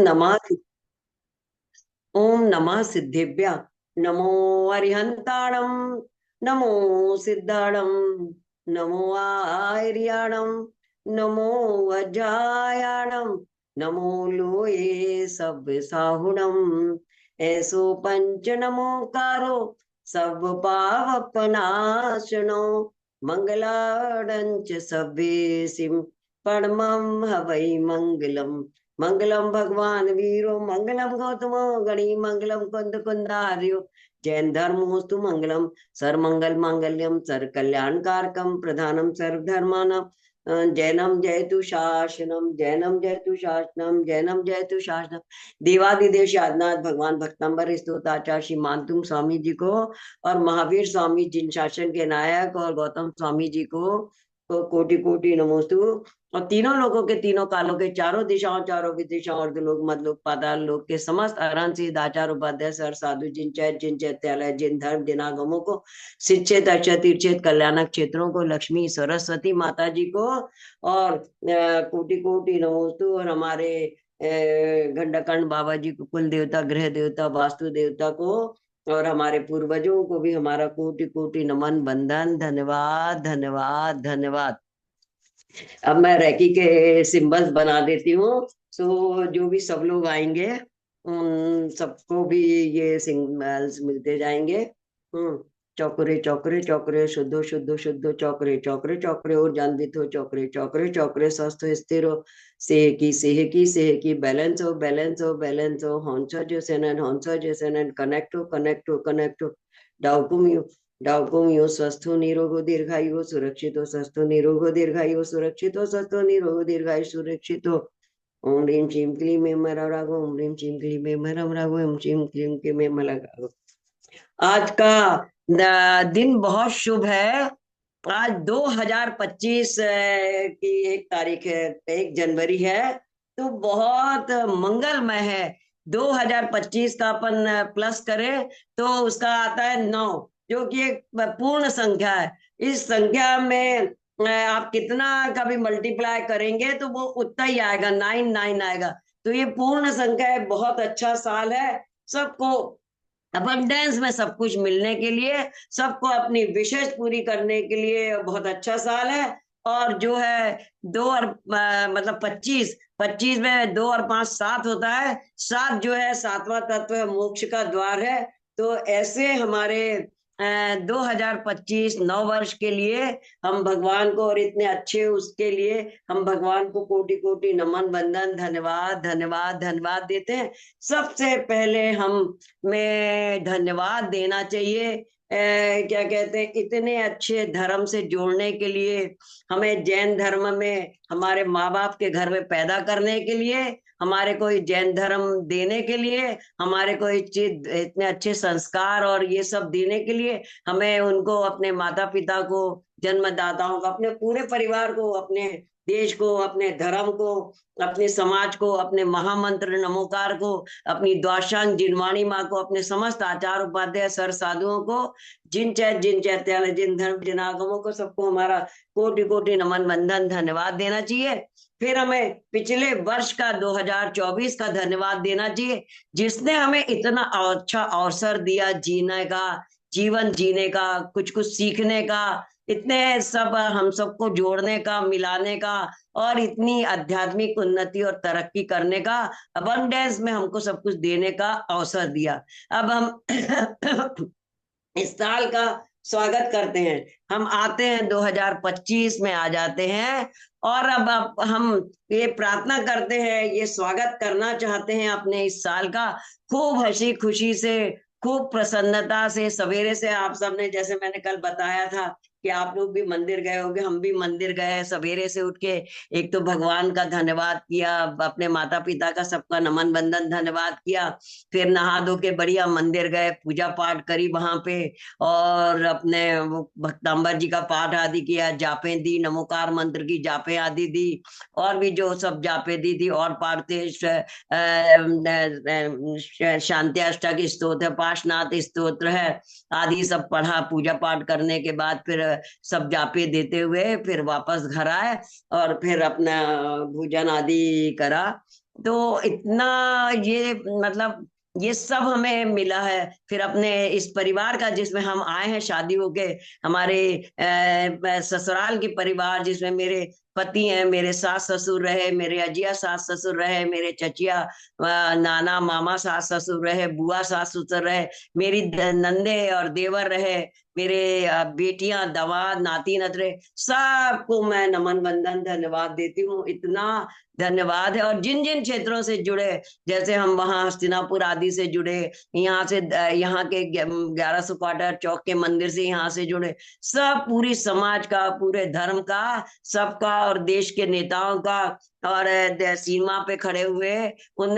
नमः ओम नमः सिद्धेभ्य। नमो अरिहंताणम। नमो सिद्धाणम। नमो आर्याणम। नमो वज्रायाणम। नमो लोये सब साहुणम। ऐसो पंच नमोकारो सब पावपनाशनो। मंगलाडंच सभ्येसिम परमं हवै मंगलम। मंगलम भगवान वीरो मंगलम गौतमो गणी मंगलम कुंद कुंदार्यो। जैन धर्मोस्तु मंगलम। सर्वमंगल मांगल्यम सर कल्याणकारकम प्रधानम सर्वधर्मानां। जैनम जयतु शासनम जैनम जयतु शासनम जैनम जयतु शासनम। देवादिदेव आदिनाथ भगवान भक्तंबर स्तोताचार्य श्री मानतुम स्वामी जी को और महावीर स्वामी जिन शासन के नायक और गौतम स्वामी जी को कोटि कोटि नमोस्तु। और तीनों लोगों के तीनों कालों के चारों दिशाओं चारों विदिशाओं और लोग मधलोक पाताल लोक के समस्त अरहंत सिद्ध आचार्य उपाध्याय सर साधु जिन चैत्यालय जिन धर्म जिन आगमों को शिक्षित अक्षत तीर्चित कल्याणक क्षेत्रों को लक्ष्मी सरस्वती माता जी को और कोटि कोटि नमोस्तु। और हमारे घंटाकर्ण बाबा जी को कुल देवता गृह देवता वास्तु देवता को और हमारे पूर्वजों को भी हमारा कोटि कोटि नमन बंदन धन्यवाद धन्यवाद धन्यवाद। अब मैं रैकी के सिंबल्स बना देती हूँ। सो जो भी सब लोग आएंगे उन सबको भी ये सिंबल्स मिलते जाएंगे। चौकरे चौकरे चौकरे शुद्धो शुद्धो शुद्धो चौकरे चौकरे चौकरे और जानवित हो चौकरे चौकरे चौकरे स्वस्थ हो स्थिर हो सेह की बैलेंस हो बैलेंस हो हॉन्सो जो सेनन कनेक्ट हो डाउकुम डाउकुम स्वस्थ हो निरोग हो दीर्घायु हो सुरक्षित हो स्वस्थ हो निरोग हो दीर्घायु हो सुरक्षित हो स्वस्थ हो निरोग हो दीर्घायु सुरक्षित हो। ओम ह्रीम श्रीम क्लीम में मरा रागो ओम ह्रीम श्रीम क्लीम में मरम रागो ओम श्रीम क्लीम के में मलगा। आज का दिन बहुत शुभ है। आज 2025 की 1 तारीख है 1 जनवरी है। तो बहुत मंगलमय है। 2025 का अपन प्लस करें तो उसका आता है 9 जो कि एक पूर्ण संख्या है। इस संख्या में आप कितना का भी मल्टीप्लाई करेंगे तो वो उतना ही आएगा 99 आएगा। तो ये पूर्ण संख्या है बहुत अच्छा साल है सबको अबंडेंस में सब कुछ मिलने के लिए सबको अपनी विशेष पूरी करने के लिए बहुत अच्छा साल है। और जो है दो और मतलब 25 25 में 2 और 5 7 होता है। 7 जो है सातवां तत्व है मोक्ष का द्वार है। तो ऐसे हमारे 2025 नव वर्ष के लिए हम भगवान को और इतने अच्छे उसके लिए हम भगवान को कोटि कोटि नमन बंदन धन्यवाद धन्यवाद धन्यवाद देते हैं। सबसे पहले हम में धन्यवाद देना चाहिए क्या कहते हैं इतने अच्छे धर्म से जोड़ने के लिए हमें जैन धर्म में हमारे माँ बाप के घर में पैदा करने के लिए हमारे कोई जैन धर्म देने के लिए हमारे कोई चीज इतने अच्छे संस्कार और ये सब देने के लिए हमें उनको अपने माता पिता को जन्मदाताओं को अपने पूरे परिवार को अपने देश को अपने धर्म को अपने समाज को अपने महामंत्र नमोकार को अपनी द्वाशांग जिनवाणी माँ को अपने समस्त आचार उपाध्याय सर साधुओं को जिन चैत्यालय जिन धर्म जिन आगमों को सबको हमारा कोटि कोटि नमन बंधन धन्यवाद देना चाहिए। फिर हमें पिछले वर्ष का 2024 का धन्यवाद देना चाहिए जिसने हमें इतना अच्छा अवसर दिया जीने का जीवन जीने का कुछ कुछ सीखने का इतने सब हम सबको जोड़ने का मिलाने का और इतनी आध्यात्मिक उन्नति और तरक्की करने का अबंडेंस में हमको सब कुछ देने का अवसर दिया। अब हम इस साल का स्वागत करते हैं। हम आते हैं 2025 में आ जाते हैं और अब हम ये प्रार्थना करते हैं ये स्वागत करना चाहते हैं अपने इस साल का खूब हंसी खुशी से खूब प्रसन्नता से। सवेरे से आप सबने जैसे मैंने कल बताया था कि आप लोग भी मंदिर गए होंगे हम भी मंदिर गए सवेरे से उठ के एक तो भगवान का धन्यवाद किया अपने माता पिता का सबका नमन बंदन धन्यवाद किया। फिर नहा धो के बढ़िया मंदिर गए पूजा पाठ करी वहां पे और अपने वो भक्तांबर जी का पाठ आदि किया जापे दी नमोकार मंत्र की जापे आदि दी और भी जो सब जापे दी थी और पाठते शांति अष्टक स्तोत्र पाशनाथ स्तोत्र है आदि सब पढ़ा पूजा पाठ करने के बाद फिर सब जापे देते हुए फिर वापस घर आए और फिर अपना भोजन आदि करा। तो इतना ये मतलब ये सब हमें मिला है। फिर अपने इस परिवार का जिसमें हम आए हैं शादी होके, हमारे ससुराल के परिवार जिसमें मेरे पति हैं, मेरे सास ससुर रहे, मेरे अजिया सास ससुर रहे, मेरे चचिया नाना मामा सास ससुर रहे, बुआ सास ससुर रहे, मेरी नंदे और देवर रहे, मेरे बेटियां दामाद नाती नतरे, सबको मैं नमन वंदन धन्यवाद देती हूँ। इतना धन्यवाद है। और जिन जिन क्षेत्रों से जुड़े, जैसे हम वहाँ हस्तिनापुर आदि से जुड़े, यहाँ से यहाँ के 1100 क्वार्टर चौक के मंदिर से यहाँ से जुड़े, सब पूरी समाज का, पूरे धर्म का, सबका, और देश के नेताओं का, और सीमा पे खड़े हुए उन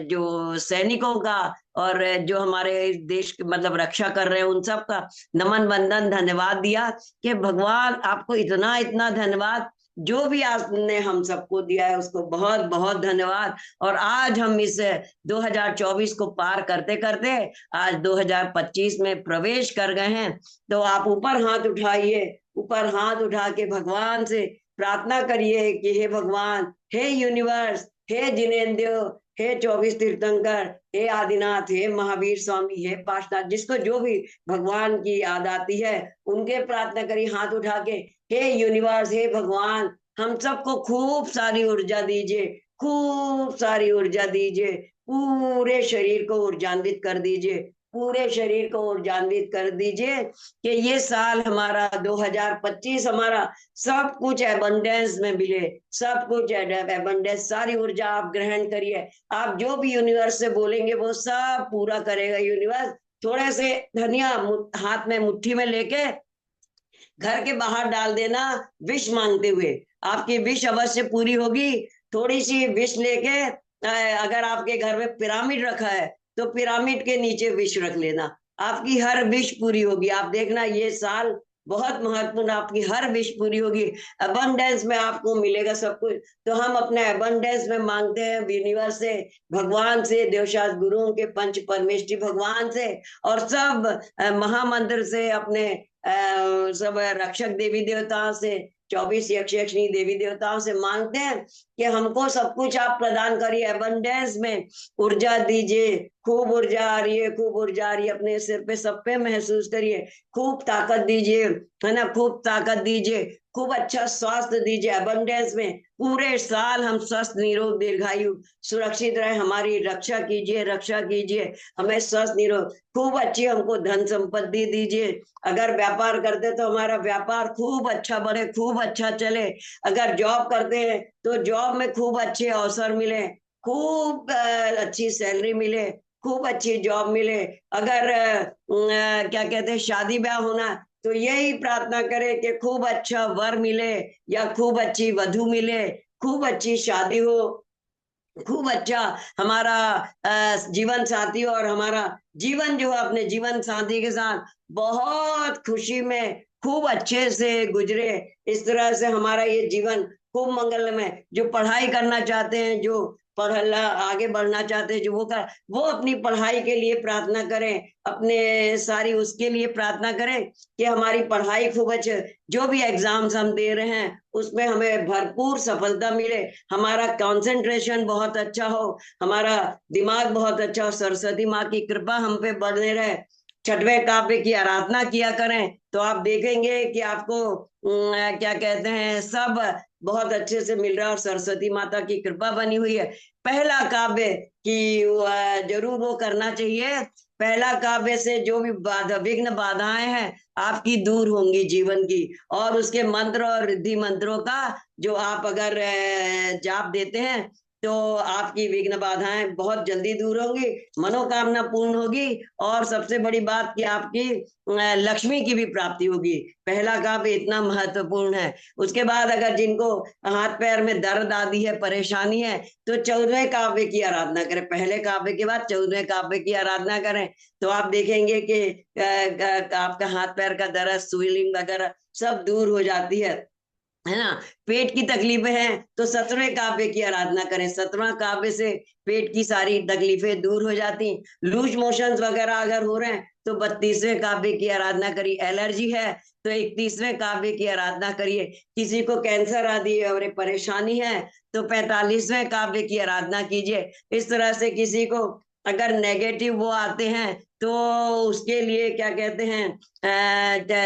जो सैनिकों का, और जो हमारे देश की मतलब रक्षा कर रहे हैं उन सब का नमन वंदन धन्यवाद दिया कि भगवान आपको इतना इतना धन्यवाद। जो भी आपने हम सबको दिया है उसको बहुत बहुत धन्यवाद। और आज हम इस 2024 को पार करते करते आज 2025 में प्रवेश कर गए हैं। तो आप ऊपर हाथ उठाइए, ऊपर हाथ उठा के भगवान से प्रार्थना करिए कि हे भगवान, हे यूनिवर्स, हे जिनेन्द्र, हे 24 तीर्थंकर, हे आदिनाथ, हे महावीर स्वामी, हे पाशनाथ, जिसको जो भी भगवान की याद आती है उनके प्रार्थना करिए हाथ उठा के। हे यूनिवर्स, हे भगवान, हम सबको खूब सारी ऊर्जा दीजिए, खूब सारी ऊर्जा दीजिए, पूरे शरीर को ऊर्जान्वित कर दीजिए, पूरे शरीर को ऊर्जान्वित कर दीजिए कि ये साल हमारा 2025 हमारा सब कुछ एबंडेंस में मिले, सब कुछ एबंडेंस। सारी ऊर्जा आप ग्रहण करिए, आप जो भी यूनिवर्स से बोलेंगे वो सब पूरा करेगा यूनिवर्स। थोड़े से धनिया हाथ में मुट्ठी में लेके घर के बाहर डाल देना, विश मांगते हुए, आपकी विश अवश्य पूरी होगी। थोड़ी सी विश लेके अगर आपके घर में पिरामिड रखा है तो पिरामिड के नीचे विश रख लेना, आपकी हर विश पूरी होगी। आप देखना ये साल बहुत महत्वपूर्ण, आपकी हर विश पूरी होगी, अबंडेंस में आपको मिलेगा सब कुछ। तो हम अपने अबंडेंस में मांगते हैं यूनिवर्स से, भगवान से, देवशास्त्र गुरुओं के पंच परमेष्टि भगवान से, और सब महामंत्र से, अपने सब रक्षक देवी देवताओं से, 24 यक्ष यक्षिणी देवी देवताओं से मांगते हैं कि हमको सब कुछ आप प्रदान करिए, अबंडेंस में ऊर्जा दीजिए। खूब ऊर्जा आ रही है, खूब ऊर्जा आ रही है, अपने सिर पे सब पे महसूस करिए। खूब ताकत दीजिए, है ना, खूब ताकत दीजिए, खूब अच्छा स्वास्थ्य दीजिए अबंडेंस में। पूरे साल हम स्वस्थ निरोग दीर्घायु सुरक्षित रहे, हमारी रक्षा कीजिए, रक्षा कीजिए, हमें स्वस्थ निरोग, खूब अच्छी हमको धन संपत्ति दीजिए। अगर व्यापार करते तो हमारा व्यापार खूब अच्छा बढ़े, खूब अच्छा चले। अगर जॉब करते हैं तो जॉब में खूब अच्छे अवसर मिले, खूब अच्छी सैलरी मिले, खूब अच्छी जॉब मिले। अगर क्या कहते हैं शादी ब्याह होना, तो यही प्रार्थना करें कि खूब अच्छा वर मिले, या खूब अच्छी वधू मिले, खूब अच्छी शादी हो, खूब अच्छा हमारा जीवन साथी, और हमारा जीवन जो है अपने जीवन साथी के साथ बहुत खुशी में खूब अच्छे से गुजरे। इस तरह से हमारा ये जीवन खूब मंगलमय। जो पढ़ाई करना चाहते हैं, जो पढ़ना आगे बढ़ना चाहते हैं, जो वो अपनी पढ़ाई के लिए प्रार्थना करें, अपने सारी उसके लिए प्रार्थना करें कि हमारी पढ़ाई खूब अच्छे, जो भी एग्जाम्स हम दे रहे हैं उसमें हमें भरपूर सफलता मिले, हमारा कंसंट्रेशन बहुत अच्छा हो, हमारा दिमाग बहुत अच्छा हो, सरस्वती माँ की कृपा हम पे बने रहे। छठवें काव्य की आराधना किया करें तो आप देखेंगे कि आपको क्या कहते हैं सब बहुत अच्छे से मिल रहा है, और सरस्वती माता की कृपा बनी हुई है। पहला काव्य की जरूर वो करना चाहिए। पहला काव्य से जो भी विघ्न बाधाएं हैं आपकी दूर होंगी जीवन की, और उसके मंत्र और रिद्धि मंत्रों का जो आप अगर जाप देते हैं तो आपकी विघ्न बाधाएं बहुत जल्दी दूर होंगी, मनोकामना पूर्ण होगी, और सबसे बड़ी बात कि आपकी लक्ष्मी की भी प्राप्ति होगी। पहला काव्य इतना महत्वपूर्ण है। उसके बाद अगर जिनको हाथ पैर में दर्द आदि है, परेशानी है, तो 14वें काव्य की आराधना करें। पहले काव्य के बाद 14वें काव्य की आराधना करें तो आप देखेंगे कि आपका हाथ पैर का दर्द, स्वेलिंग वगैरह सब दूर हो जाती है ना। पेट की तकलीफें हैं तो 17वें काव्य की आराधना करें, 17वां काव्य से पेट की सारी तकलीफें दूर हो जाती। लूज मोशंस वगैरह अगर हो रहे हैं तो 32वें काव्य की आराधना करिए। एलर्जी है तो 31वें काव्य की आराधना करिए। किसी को कैंसर आदि और परेशानी है तो 45वें काव्य की आराधना कीजिए। इस तरह से किसी को अगर नेगेटिव वो आते हैं तो उसके लिए क्या कहते हैं,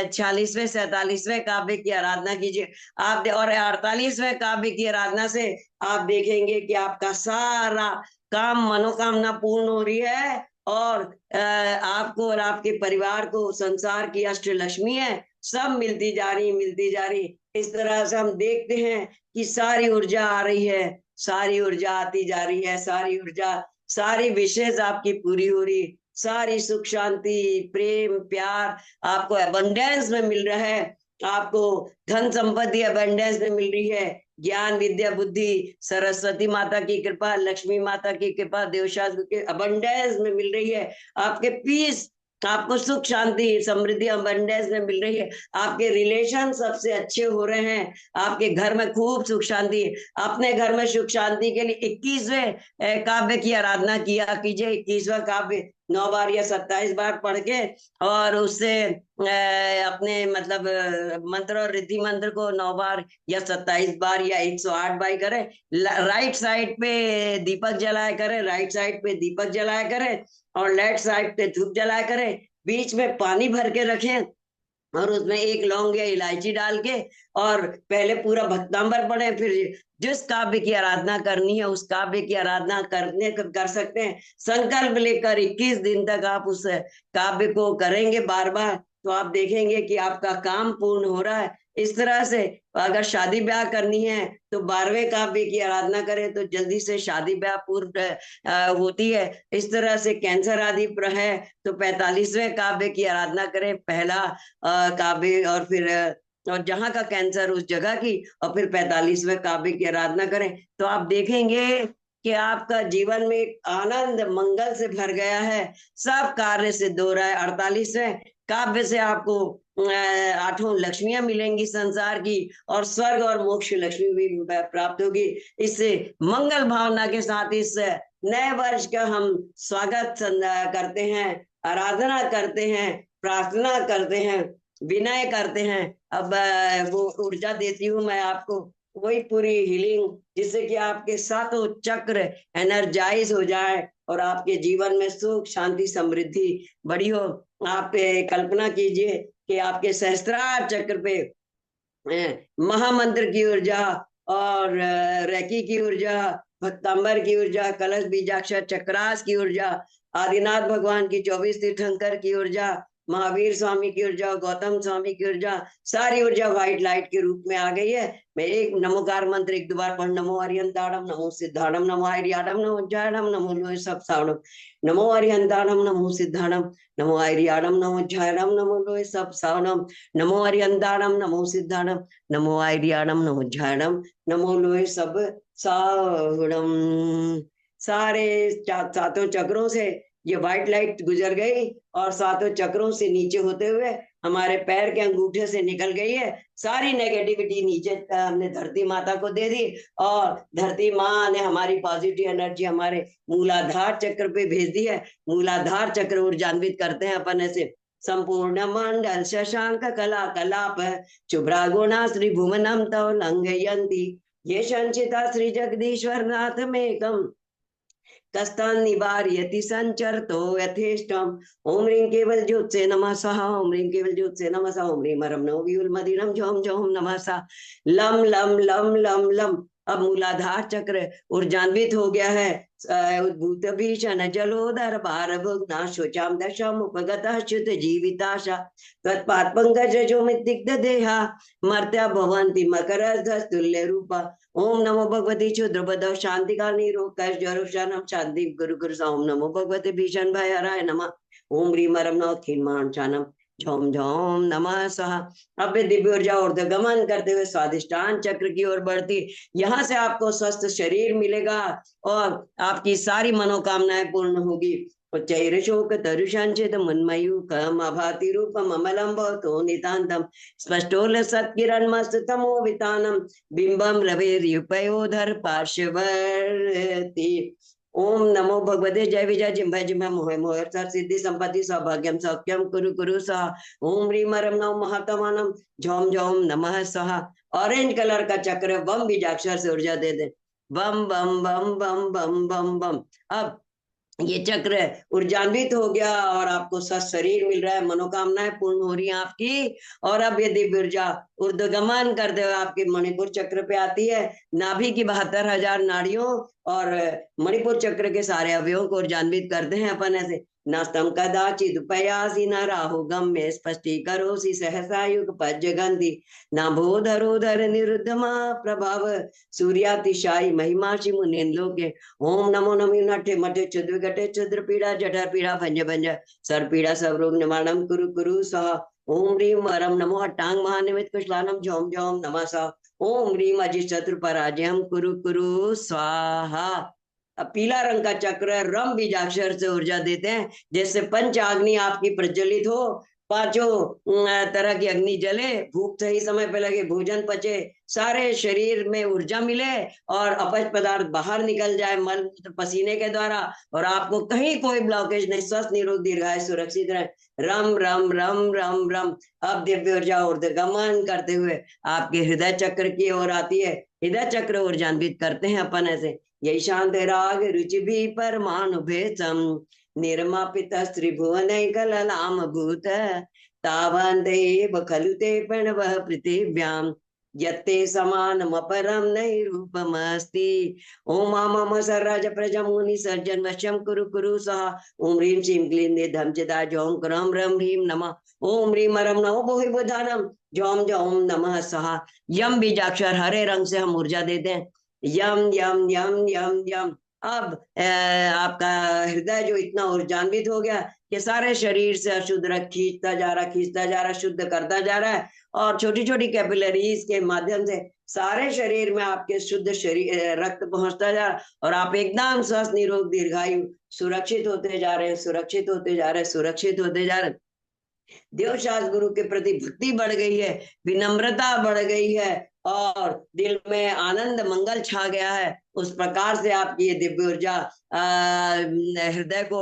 46वें 47वें काव्य की आराधना कीजिए आप। और 48वें काव्य की आराधना से आप देखेंगे कि आपका सारा काम मनोकामना पूर्ण हो रही है, और आपको और आपके परिवार को संसार की अष्ट लक्ष्मी है, सब मिलती जा रही मिलती जा रही। इस तरह से हम देखते हैं कि सारी ऊर्जा आ रही है, सारी ऊर्जा आती जा रही है, सारी ऊर्जा, सारी विशेष आपकी पूरी हो रही, सारी सुख शांति प्रेम प्यार आपको अबंडेंस में मिल रहा है। आपको धन संपत्ति अबंडेंस में मिल रही है, ज्ञान विद्या बुद्धि सरस्वती माता की कृपा, लक्ष्मी माता की कृपा, देवशास्त्र के अबंडेंस में मिल रही है। आपके पीस, आपको सुख शांति समृद्धि अबंडेंस में मिल रही है। आपके रिलेशन सबसे अच्छे हो रहे हैं, आपके घर में खूब सुख शांति। अपने घर में सुख शांति के लिए 21वें काव्य की आराधना किया कीजिए। 21वां काव्य 9 बार या 27 बार पढ़ के, और उससे अपने मतलब मंत्र और रिद्धि मंत्र को 9 बार या 27 बार या 108 बार करें। राइट साइड पे दीपक जलाया करें, राइट साइड पे दीपक जलाया करें, और लेफ्ट साइड पे धूप जलाया करें। बीच में पानी भर के रखें, और उसमें एक लौंग या इलायची डाल के, और पहले पूरा भक्तांबर पढ़े, फिर जिस काव्य की आराधना करनी है उस काव्य की आराधना कर सकते हैं। संकल्प लेकर 21 दिन तक आप उस काव्य को करेंगे बार बार, तो आप देखेंगे कि आपका काम पूर्ण हो रहा है। इस तरह से अगर शादी ब्याह करनी है तो 12वें काव्य की आराधना करें तो जल्दी से शादी ब्याह पूर्ण होती है। इस तरह से कैंसर आदि पर है तो 45वें काव्य की आराधना करें, पहला काव्य, और फिर और जहां का कैंसर उस जगह की, और फिर 45वें काव्य की आराधना करें, तो आप देखेंगे कि आपका जीवन में एक आनंद मंगल से भर गया है, सब कार्य सिद्ध हो रहा है। 48वें काव्य से आपको 8 लक्ष्मियां मिलेंगी संसार की, और स्वर्ग और मोक्ष लक्ष्मी भी प्राप्त होगी। इससे मंगल भावना के साथ इस नए वर्ष का हम स्वागत करते हैं, आराधना करते हैं, प्रार्थना करते हैं, विनय करते हैं। अब वो ऊर्जा देती हूँ मैं आपको, वही पूरी हीलिंग, जिससे कि आपके सातों चक्र एनर्जाइज हो जाए और आपके जीवन में सुख शांति समृद्धि बड़ी हो। आप कल्पना कीजिए कि आपके सहस्त्रार चक्र पे महामंत्र की ऊर्जा, और रेकी की ऊर्जा, भक्तांबर की ऊर्जा, कलश बीजाक्षर चक्रास की ऊर्जा, आदिनाथ भगवान की 24 तीर्थंकर की ऊर्जा, महावीर स्वामी की ऊर्जा, गौतम स्वामी की ऊर्जा, सारी ऊर्जा व्हाइट लाइट के रूप में आ गई है। मैं एक नमोकार मंत्र एक 2 बार पढ़, नमो हरियंताड़म, नमो सिद्धाड़म, नमो हरियाडम, नमो जयडम, नमो लोय सब सावड़म, नमो हरियंताड़म, नमो सिद्धाड़म, नमो हरियाडम, नमो जयडम, नमो लोय सब सावड़म, नमो हरियंताड़म, नमो सिद्धाड़म, नमो आयरियाणम, नमो झाड़म, नमो लोहे सब सावड़म। सारे सातों चक्रों से ये व्हाइट लाइट गुजर गई, और सातों चक्रों से नीचे होते हुए हमारे पैर के अंगूठे से निकल गई है। सारी नेगेटिविटी नीचे हमने धरती माता को दे दी, और धरती माँ ने हमारी पॉजिटिव एनर्जी हमारे मूलाधार चक्र पे भेज दी है। मूलाधार चक्र ऊर्जान्वित करते हैं अपन ऐसे, संपूर्ण मंडल शशांक कला कलाप शुभ्रा गुणा श्री भुवनम तव लंघयंती ये संचिता श्री जगदीश्वर नाथ मेकम कस्तान निवार्यति संचरतो यथेष्टम। ओम ह्रीं केवल ज्योत्से नमः स्वाहा, ओम ह्रीं केवल ज्योत्से नमः स्वाहा, ओम ह्रीं मरम नमो व्यूल मदिरम झोम झोम नमः सा lump lump lump lump lump. अब मूलाधार चक्र ऊर्जान्वित हो गया है। उद्भूत भीषण जलोदर भार भुग्नाशोचाम दशम उपगत च्युत जीविताशा तत्पाद पंकज जो मितिग्ध देहा मर्त्या भवंती मकर तुल्य रूपा। ओम नमो भगवती क्षुद्रपद शांति का निरोग जरुषानम शांति गुरु गुरु। ओम नमो भगवते भीषण भय हराय नमः। ओम ह्रीं मरम नमः खीन झोम झोम नमः स्वाहा। अब दिव्य ऊर्जा ऊर्ध्वगमन करते हुए स्वादिष्टान चक्र की ओर बढ़ती, यहाँ से आपको स्वस्थ शरीर मिलेगा और आपकी सारी मनोकामनाएं पूर्ण होगी। उच्चैर्शोक तरुषंचित मुन्मयूखम अभाति रूपम अमलम भवतो नितांतम स्पष्टोल सत्किरण मस्त तमो वितानम बिंबम रवेर्युपयोधर पार्श्ववर्ती। ओम नमो भगवते जय विजय जिम्भय जिम्भय मोह मोह सर सिद्धि संपत्ति सौभाग्यम सौख्यम कुरु कुरु सहा। ओम ह्रीं मरम नम महात्मानम झोम झोम नमः सहा। ऑरेंज कलर का चक्र बम बीजाक्षर से ऊर्जा दे दे। बम बम बम बम बम बम बम। अब ये चक्र ऊर्जान्वित हो गया और आपको स्वस्थ शरीर मिल रहा है, मनोकामनाएं पूर्ण हो रही हैं आपकी। और अब ये दिव्य ऊर्जा ऊर्ध्वगमन करते हुए आपके मणिपुर चक्र पे आती है। नाभि की 72,000 नाड़ियों और मणिपुर चक्र के सारे अवयवों को ऊर्जान्वित करते हैं अपन ऐसे। नास्तम कदाचित उपयासी न राहु गम्य स्पष्टीकरोसि सहसा युग पज्जगंधि ना भोधरोधर निरुद्धमा प्रभाव सूर्यातिशायी महिमाशि मुनिन लोके। ओम नमो नमो नटे मटे क्षुद्र गटे क्षुद्र पीड़ा जठर पीड़ा भंज भंज सर पीड़ा सब रोग निवारणम कुरु कुरु सह। ओम ह्रीम वरम नमो अट्टांग महानिमित कुशलानम झोम झोम नमः सह। ओम ह्रीम अजित शत्रु पराजयम कुरु कुरु स्वाहा। अब पीला रंग का चक्र है, रम बीजाक्षर से ऊर्जा देते हैं, जैसे पंच अग्नि आपकी प्रज्वलित हो, पांचों तरह की अग्नि जले, भूख सही समय पे लगे, भोजन पचे, सारे शरीर में ऊर्जा मिले और अपच पदार्थ बाहर निकल जाए मल मूत्र पसीने के द्वारा, और आपको कहीं कोई ब्लॉकेज नहीं, स्वस्थ निरोग दीर्घायु सुरक्षित रहे। रम रम रम रम रम। अब दिव्य ऊर्जा ऊर्ध्वगमन करते हुए आपके हृदय चक्र की ओर आती है। हृदय चक्र ऊर्जान्वित करते हैं अपन ऐसे। यही शांत राग रुचि भी परमाणु भेदम निर्मापित त्रिभुवन कललाम भूत तावन्देव खलु ते प्रणवः पृथिव्याम यत्ते समानमपरं नहि रूपमस्ति। ओम मम सर्राज प्रजा मुनि सर्जन वश्यम कुरु कुरु सहा। ओम ह्रीं श्रीं क्लीं निधम चिदा जों क्रम रम ह्रीं नमः। ओम ह्रीं मरम नमो भोहि बुधानम जोम जोम नमः सहा। यम बीजाक्षर हरे रंग से हम ऊर्जा देते हैं। यम यम यम यम यम। अब आपका हृदय जो इतना ऊर्जान्वित हो गया कि सारे शरीर से अशुद्ध रक्त खींचता जा रहा, खींचता जा रहा, शुद्ध करता जा रहा है, और छोटी छोटी कैपिलरीज के माध्यम से सारे शरीर में आपके शुद्ध शरीर रक्त पहुंचता जा रहा, और आप एकदम स्वस्थ निरोग दीर्घायु सुरक्षित होते जा रहे हैं, सुरक्षित होते जा रहे हैं, सुरक्षित होते जा रहे हैं। देवशास्त्र गुरु के प्रति भक्ति बढ़ गई है, विनम्रता बढ़ गई है, और दिल में आनंद मंगल छा गया है। उस प्रकार से आपकी ये दिव्य ऊर्जा हृदय को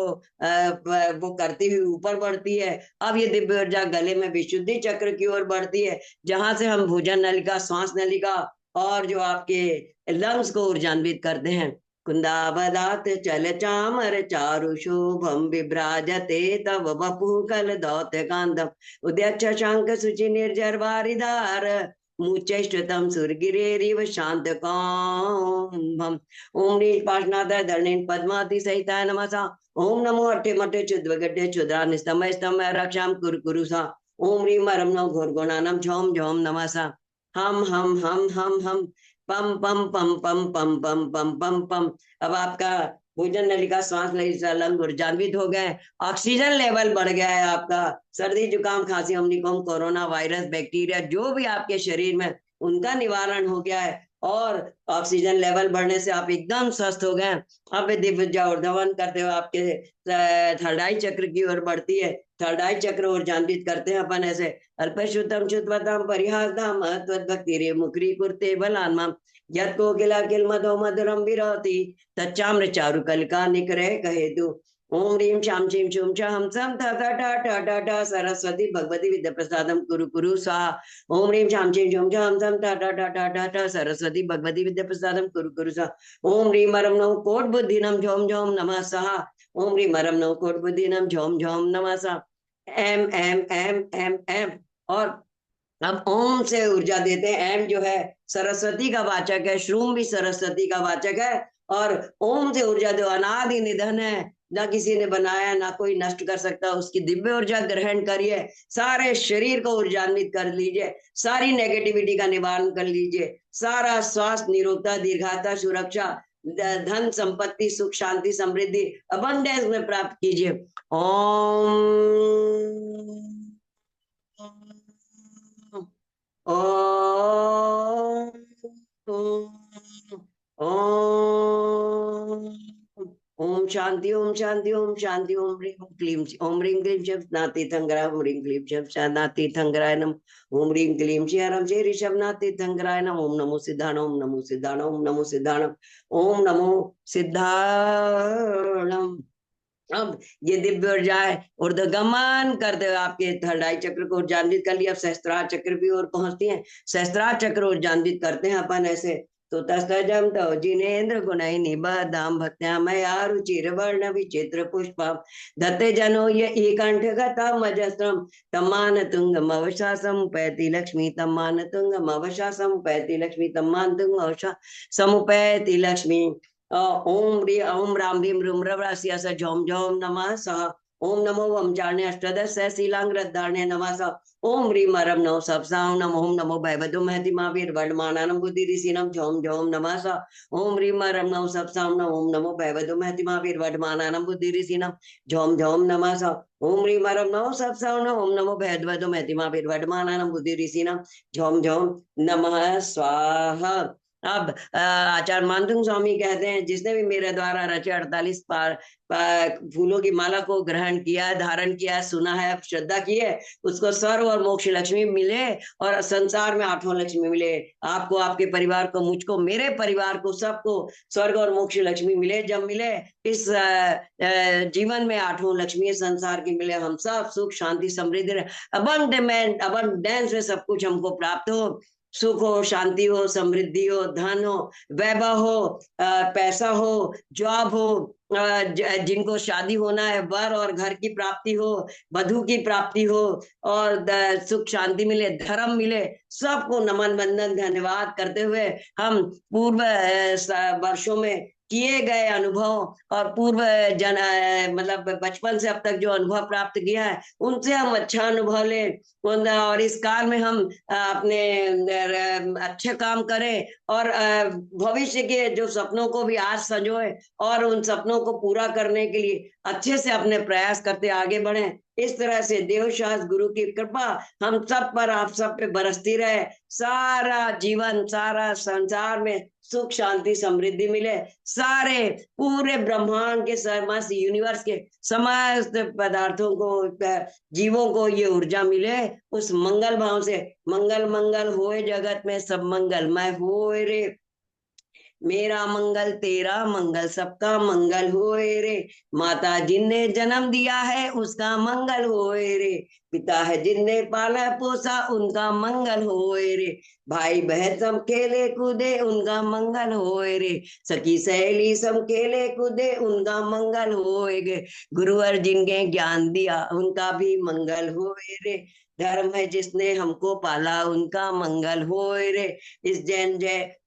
वो करती हुई ऊपर बढ़ती है। अब ये दिव्य ऊर्जा गले में विशुद्धि चक्र की ओर बढ़ती है, जहां से हम भोजन नलिका, श्वास नलिका और जो आपके लंग्स को ऊर्जान्वित करते हैं। कुंदाबदात चल चामर चारु शोभम विभ्राजते तव वपु कल दौत कांदम उद्यक्ष शंख सुचि निर्जर वारिदार मुचैष्टतम सुरगिरेरिव शांत कौम। ओम नीच पाशनाथ धरणीन पद्माति सहिताय नमसा। ओम नमो अट्ठे मट्ठे क्षुद्र गड्ढे क्षुद्रा निस्तमय स्तमय रक्षाम कुरु कुरु सा। ओम ह्रीं मरम नम घोर गुणानम झोम झोम नमसा। हम पम पम पम पम पम पम पम पम पम। अब आपका भोजन नलिका, श्वास नलिका, लंग ऊर्जान्वित हो गए, ऑक्सीजन लेवल बढ़ गया है आपका। सर्दी जुकाम खांसी हमनिकोम कोरोना वायरस बैक्टीरिया जो भी आपके शरीर में, उनका निवारण हो गया है, और ऑक्सीजन लेवल बढ़ने से आप एकदम स्वस्थ हो गए। अब दिव्य ऊर्जा ऊर्ध्वगमन करते हुए आपके थर्ड आई चक्र की ओर बढ़ती है। थर्ड आई चक्र ऊर्जान्वित करते हैं अपन ऐसे। अल्पश्रुतम शुद्धवतम परिहासधाम त्वद्भक्तिरे मुखरी कुर्ते बलान्माम यत् कोकिला किल मधो मधुरम विरोति तच्चाम्र चारु कलिका निकरे कहे तू। ओम ह्रीं शाम शीं शूं हम सम थ ठ ठ सरस्वती भगवती विद्या प्रसादम कुरु कुरु स्वाहा। ओम ह्रीं शाम शीं शूं हम सम ठ ठ सरस्वती भगवती विद्या प्रसादम कुरु कुरु स्वाहा। ओम ह्रीं मरम नमो कोट बुद्धिनम झोम झोम नमः सहा। ओम ह्रीं मरम नमो कोट बुद्धिनम झोम झोम नमः सहा। एम एम एम एम एम। और अब ओम से ऊर्जा देते हैं। एम जो है सरस्वती का वाचक है, श्रूम भी सरस्वती का वाचक है, और ओम से ऊर्जा जो अनादि निधन है, ना किसी ने बनाया ना कोई नष्ट कर सकता, उसकी दिव्य ऊर्जा ग्रहण करिए, सारे शरीर को ऊर्जान्वित कर लीजिए, सारी नेगेटिविटी का निवारण कर लीजिए, सारा स्वास्थ्य, निरोगता, दीर्घाता, सुरक्षा, धन संपत्ति, सुख शांति समृद्धि अबंडेंस में प्राप्त कीजिए। ओम ओम ओम ओम शांति ओम शांति ओम शांति। ओम ह्रीं क्लीं ओम ह्रीं क्लीं शब्दनाथ तीर्थंकराय। ओम ह्रीं क्लीं शब्दनाथ तीर्थंकराय नम। ओम ह्रीं क्लीं श्री हरम श्री ऋषभनाथ तीर्थंकराय नम। ओम नमो सिद्धाण, ओम नमो सिद्धाण, ओम नमो सिद्धाणम, ओम नमो सिद्धाणम। अब ये दिव्य ऊर्जाएं ऊर्ध्वगमन करते हुए आपके थर्ड आई चक्र को ऊर्जान्वित कर लिया। अब सहस्त्रार चक्र भी और पहुंचती हैं। सहस्त्रार चक्र ऊर्जान्वित करते हैं अपन ऐसे। तो तस्तजम तो जिनेन्द्र गुणै निबद्धं भक्त्या मया रुचिर्वर्ण विचित्र पुष्पम दत्ते जनो ये कंठ गतम अजस्रम तमान तुंगम अवशासम पैति लक्ष्मी तमान तुंगम अवशासम पैति लक्ष्मी तमान तुंग अवशा समुपैति लक्ष्मी। ओम राम ह्रीम रूम रवरास्य स झोम झोम नमः सः ओम नमो वमचारणे अष्टादश शीलांग्रद्धारणे नमः सः ओम ह्रीम अरम नौ सप्साम नम ओम नमो भयवदो महति महावीर वर्धमानानं बुद्धि ऋषिणं झोम झोम नमः सः ओम ह्रीम अरम नौ सप्साम नम ओम नमो भयवदो महति महावीर वर्धमानानं बुद्धि ऋषिणं झोम झोम नमः सः ओम ह्रीम अरम नौ सप्साम नम ओम नमो भयवदो महति महावीर वर्धमानानं बुद्धि ऋषिणं झोम झोम नमः स्वाहा। अब आचार्य मानसिंह स्वामी कहते हैं, जिसने भी मेरे द्वारा रचे 48 फूलों की माला को ग्रहण किया, धारण किया, सुना है, श्रद्धा की है, उसको स्वर्ग और मोक्ष लक्ष्मी मिले और संसार में 8वां लक्ष्मी मिले। आपको, आपके परिवार को, मुझको, मेरे परिवार को, सबको स्वर्ग और मोक्ष लक्ष्मी मिले। जब मिले इस जीवन में 8वां लक्ष्मी संसार की मिले, हम सब सुख शांति समृद्धि अबंडेंस में सब कुछ हमको प्राप्त हो। सुख हो, शांति हो, समृद्धि हो, धन हो, वैभव हो, पैसा हो, जॉब हो, जिनको शादी होना है, वर और घर की प्राप्ति हो, वधु की प्राप्ति हो, और सुख शांति मिले, धर्म मिले, सबको नमन वंदन धन्यवाद करते हुए हम पूर्व वर्षों में किए गए अनुभव और पूर्व मतलब बचपन से अब तक जो अनुभव प्राप्त किया है, उनसे हम अच्छा अनुभव ले और इस काल में हम अपने अच्छे काम करें और भविष्य के जो सपनों को भी आज संजोए और उन सपनों को पूरा करने के लिए अच्छे से अपने प्रयास करते आगे बढ़े। इस तरह से देवशास्त्र गुरु की कृपा हम सब पर, आप सब पे बरसती रहे। सारा जीवन, सारा संसार में सुख शांति समृद्धि मिले। सारे पूरे ब्रह्मांड के, समस्त यूनिवर्स के समस्त पदार्थों को, जीवों को ये ऊर्जा मिले। उस मंगल भाव से मंगल मंगल होए जगत में सब मंगलमय होए रे। मेरा मंगल तेरा मंगल सबका मंगल होए रे। माता जिनने जन्म दिया है उसका मंगल होए रे। पिता है जिनने पाला पोसा उनका मंगल होए रे। भाई बहन सब खेले कूदे उनका मंगल होए रे। सखी सहेली सब खेले कूदे उनका मंगल होए गे। गुरुवर जिनके ज्ञान दिया उनका भी मंगल होए रे। धर्म है जिसने हमको पाला उनका मंगल होए रे। इस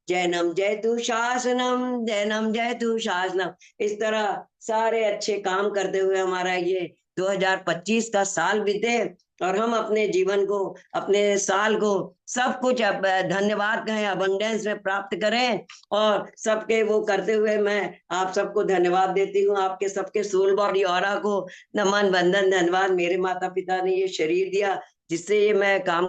जैनम जयतु शासनम, जैनम जयतु शासनम। इस तरह सारे अच्छे काम करते हुए हमारा ये 2025 का साल बीते और हम अपने जीवन को, अपने साल को, सब कुछ अब धन्यवाद कहें, अबंडेंस में प्राप्त करें। और सबके वो करते हुए मैं आप सबको धन्यवाद देती हूँ। आपके सबके सोल बॉडी ऑरा को नमन वंदन धन्यवाद। मेरे माता पिता ने ये शरीर दिया जिससे ये मैं काम